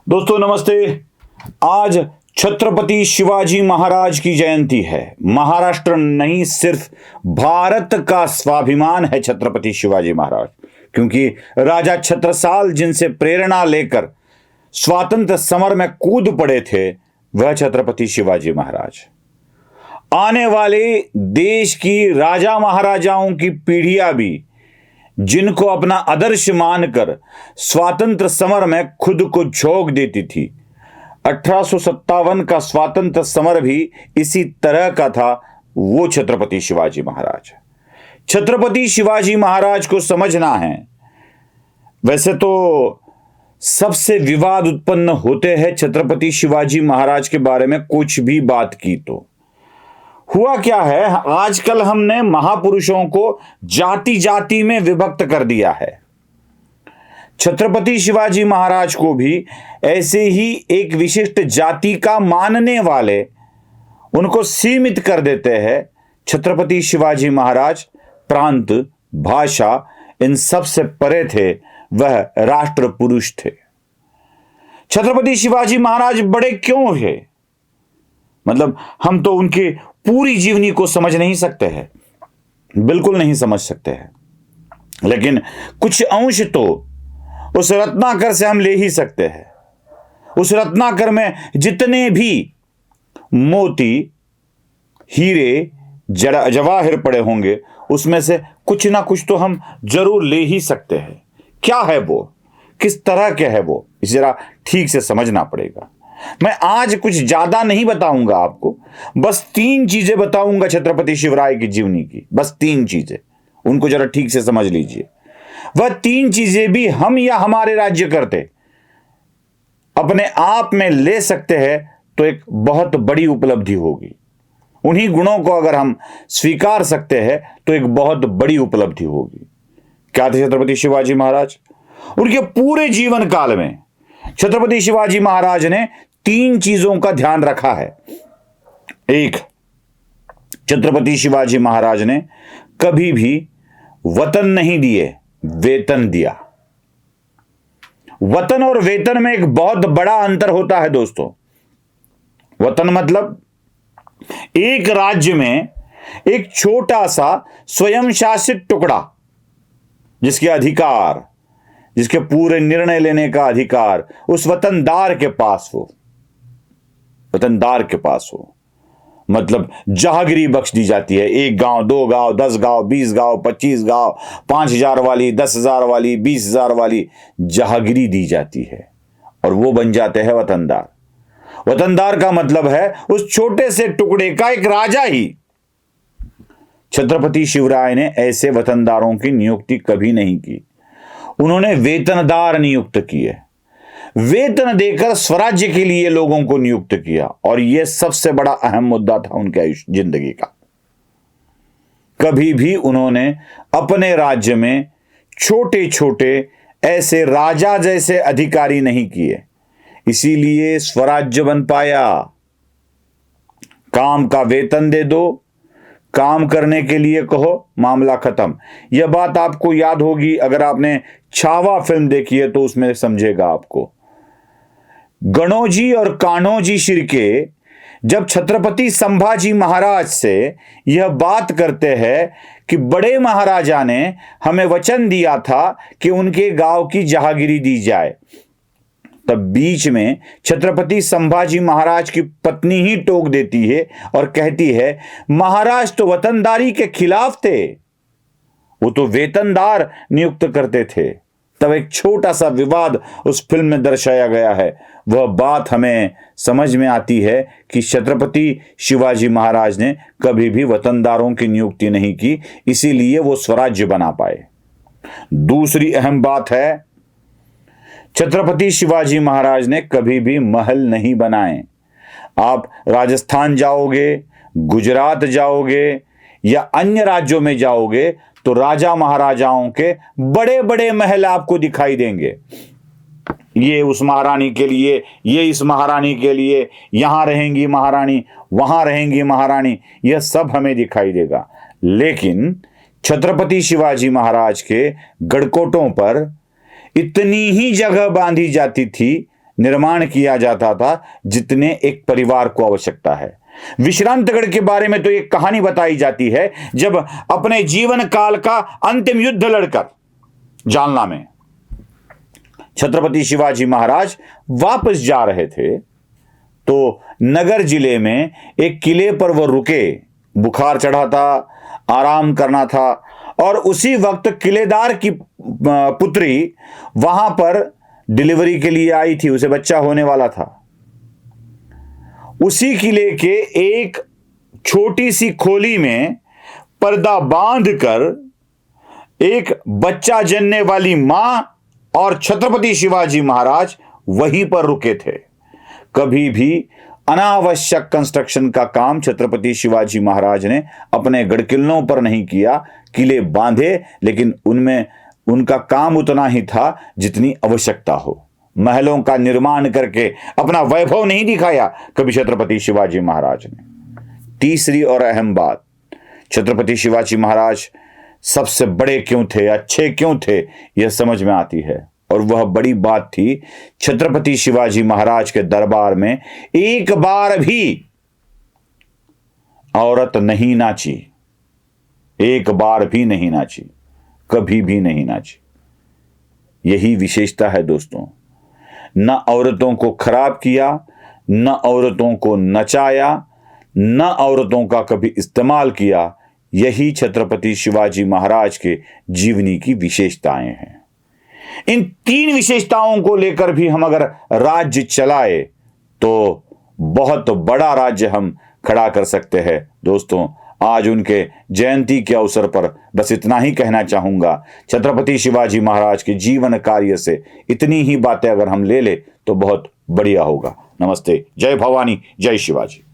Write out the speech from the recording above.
दोस्तों नमस्ते। आज छत्रपति शिवाजी महाराज की जयंती है। महाराष्ट्र नहीं, सिर्फ भारत का स्वाभिमान है छत्रपति शिवाजी महाराज, क्योंकि राजा छत्रसाल जिनसे प्रेरणा लेकर स्वातंत्र्य समर में कूद पड़े थे वह छत्रपति शिवाजी महाराज। आने वाले देश की राजा महाराजाओं की पीढ़ियां भी जिनको अपना आदर्श मानकर स्वातंत्र्य समर में खुद को झोंक देती थी। 1857 का स्वातंत्र्य समर भी इसी तरह का था। वो छत्रपति शिवाजी महाराज। छत्रपति शिवाजी महाराज को समझना है। वैसे तो सबसे विवाद उत्पन्न होते हैं छत्रपति शिवाजी महाराज के बारे में कुछ भी बात की तो। हुआ क्या है, आजकल हमने महापुरुषों को जाति जाति में विभक्त कर दिया है। छत्रपति शिवाजी महाराज को भी ऐसे ही एक विशिष्ट जाति का मानने वाले उनको सीमित कर देते हैं। छत्रपति शिवाजी महाराज प्रांत, भाषा इन सब से परे थे। वह राष्ट्र पुरुष थे। छत्रपति शिवाजी महाराज बड़े क्यों है, मतलब हम तो उनकी पूरी जीवनी को समझ नहीं सकते हैं, बिल्कुल नहीं समझ सकते हैं, लेकिन कुछ अंश तो उस रत्नाकर से हम ले ही सकते हैं। उस रत्नाकर में जितने भी मोती, हीरे, जवाहिर पड़े होंगे उसमें से कुछ ना कुछ तो हम जरूर ले ही सकते हैं। क्या है वो, किस तरह के है वो, इसे जरा ठीक से समझना पड़ेगा। मैं आज कुछ ज्यादा नहीं बताऊंगा आपको, बस 3 चीजें बताऊंगा छत्रपति शिवराय की जीवनी की, बस 3 चीजें, उनको जरा ठीक से समझ लीजिए। वह 3 चीजें भी हम या हमारे राज्य करते अपने आप में ले सकते हैं तो एक बहुत बड़ी उपलब्धि होगी। उन्हीं गुणों को अगर हम स्वीकार सकते हैं तो एक बहुत बड़ी उपलब्धि होगी। क्या थे छत्रपति शिवाजी महाराज? उनके पूरे जीवन काल में छत्रपति शिवाजी महाराज ने 3 चीजों का ध्यान रखा है। एक, छत्रपति शिवाजी महाराज ने कभी भी वतन नहीं दिए, वेतन दिया। वतन और वेतन में एक बहुत बड़ा अंतर होता है दोस्तों। वतन मतलब एक राज्य में एक छोटा सा स्वयं शासित टुकड़ा, जिसके अधिकार, जिसके पूरे निर्णय लेने का अधिकार उस वतनदार के पास हो, वतनदार के पास हो, मतलब जहागिरी बख्श दी जाती है। 1 गांव, 2 गांव, 10 गांव, 20 गांव, 25 गांव, 5000 वाली, 10,000 वाली, 20,000 वाली जहागिरी दी जाती है और वो बन जाते हैं वतनदार। वतनदार का मतलब है उस छोटे से टुकड़े का एक राजा ही। छत्रपति शिवराय ने ऐसे वतनदारों की नियुक्ति कभी नहीं की। उन्होंने वेतनदार नियुक्त किए, वेतन देकर स्वराज्य के लिए लोगों को नियुक्त किया, और यह सबसे बड़ा अहम मुद्दा था उनके जिंदगी का। कभी भी उन्होंने अपने राज्य में छोटे छोटे ऐसे राजा जैसे अधिकारी नहीं किए, इसीलिए स्वराज्य बन पाया। काम का वेतन दे दो, काम करने के लिए कहो, मामला खत्म। यह बात आपको याद होगी, अगर आपने छावा फिल्म देखी है तो उसमें समझेगा आपको। गणोजी और कान्होजी शिर्के जब छत्रपति संभाजी महाराज से यह बात करते हैं कि बड़े महाराजा ने हमें वचन दिया था कि उनके गांव की जहागिरी दी जाए, तब बीच में छत्रपति संभाजी महाराज की पत्नी ही टोक देती है और कहती है, महाराज तो वतनदारी के खिलाफ थे, वो तो वेतनदार नियुक्त करते थे। तब एक छोटा सा विवाद उस फिल्म में दर्शाया गया है। वह बात हमें समझ में आती है कि छत्रपति शिवाजी महाराज ने कभी भी वतनदारों की नियुक्ति नहीं की, इसीलिए वो स्वराज्य बना पाए। दूसरी अहम बात है, छत्रपति शिवाजी महाराज ने कभी भी महल नहीं बनाए। आप राजस्थान जाओगे, गुजरात जाओगे या अन्य राज्यों में जाओगे तो राजा महाराजाओं के बड़े बड़े महल आपको दिखाई देंगे। ये उस महारानी के लिए, ये इस महारानी के लिए, यहां रहेंगी महारानी, वहां रहेंगी महारानी, यह सब हमें दिखाई देगा। लेकिन छत्रपति शिवाजी महाराज के गढ़कोटों पर इतनी ही जगह बांधी जाती थी निर्माण किया जाता था जितने एक परिवार को आवश्यकता है। विश्रांतगढ़ के बारे में तो एक कहानी बताई जाती है, जब अपने जीवन काल का अंतिम युद्ध लड़कर जालना में छत्रपति शिवाजी महाराज वापस जा रहे थे तो नगर जिले में एक किले पर वो रुके। बुखार चढ़ा था, आराम करना था, और उसी वक्त किलेदार की पुत्री वहां पर डिलीवरी के लिए आई थी, उसे बच्चा होने वाला था। उसी किले के एक छोटी सी खोली में पर्दा बांधकर एक बच्चा जनने वाली मां और छत्रपति शिवाजी महाराज वहीं पर रुके थे। कभी भी अनावश्यक कंस्ट्रक्शन का काम छत्रपति शिवाजी महाराज ने अपने गढ़किलों पर नहीं किया। किले बांधे, लेकिन उनमें उनका काम उतना ही था जितनी आवश्यकता हो। महलों का निर्माण करके अपना वैभव नहीं दिखाया कभी छत्रपति शिवाजी महाराज ने। तीसरी और अहम बात, छत्रपति शिवाजी महाराज सबसे बड़े क्यों थे, अच्छे क्यों थे, यह समझ में आती है। और वह बड़ी बात थी, छत्रपति शिवाजी महाराज के दरबार में एक बार भी औरत नहीं नाची, एक बार भी नहीं नाची, कभी भी नहीं नाची। यही विशेषता है दोस्तों। न औरतों को खराब किया, न औरतों को नचाया, न औरतों का कभी इस्तेमाल किया। यही छत्रपति शिवाजी महाराज के जीवनी की विशेषताएं हैं। इन तीन विशेषताओं को लेकर भी हम अगर राज्य चलाए तो बहुत बड़ा राज्य हम खड़ा कर सकते हैं। दोस्तों, आज उनके जयंती के अवसर पर बस इतना ही कहना चाहूंगा। छत्रपति शिवाजी महाराज के जीवन कार्य से इतनी ही बातें अगर हम ले ले तो बहुत बढ़िया होगा। नमस्ते, जय भवानी, जय शिवाजी।